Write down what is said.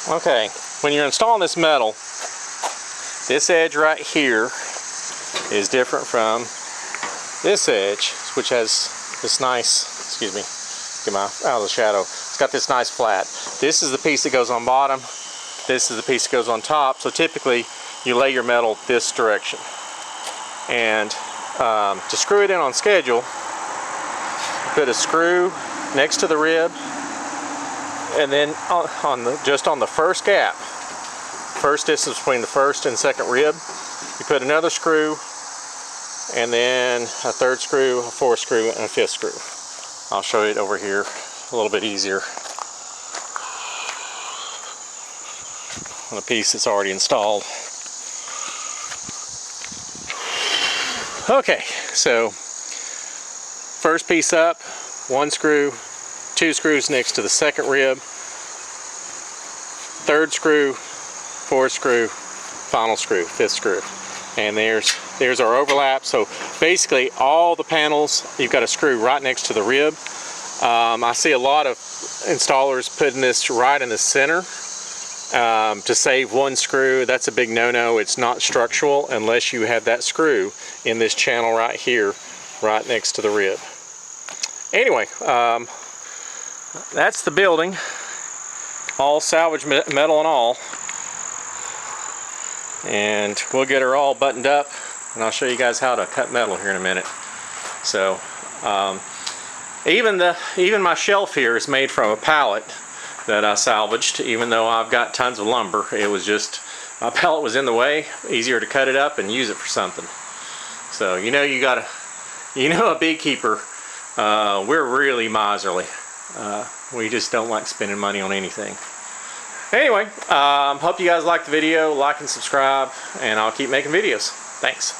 Okay, when you're installing this metal, this edge right here is different from this edge, which has this nice, excuse me, get my out of the shadow. It's got this nice flat. This is the piece that goes on bottom. This is the piece that goes on top. So typically you lay your metal this direction. And to screw it in on schedule, put a screw next to the rib, and then just on the first gap, first distance between the first and second rib, you put another screw, and then a third screw, a fourth screw, and a fifth screw. I'll show you it over here a little bit easier on a piece that's already installed. Okay, so first piece up, one screw, two screws next to the second rib, third screw, fourth screw, final screw, fifth screw. And there's our overlap. So basically all the panels, you've got a screw right next to the rib. I see a lot of installers putting this right in the center to save one screw. That's a big no-no. It's not structural unless you have that screw in this channel right here, right next to the rib. Anyway, that's the building, all salvage metal and all. And we'll get her all buttoned up, and I'll show you guys how to cut metal here in a minute. So even my shelf here is made from a pallet that I salvaged, even though I've got tons of lumber. It was just, my pallet was in the way, easier to cut it up and use it for something. So you know, a beekeeper, we're really miserly. We just don't like spending money on anything. Anyway, hope you guys liked the video. Like and subscribe, and I'll keep making videos. Thanks.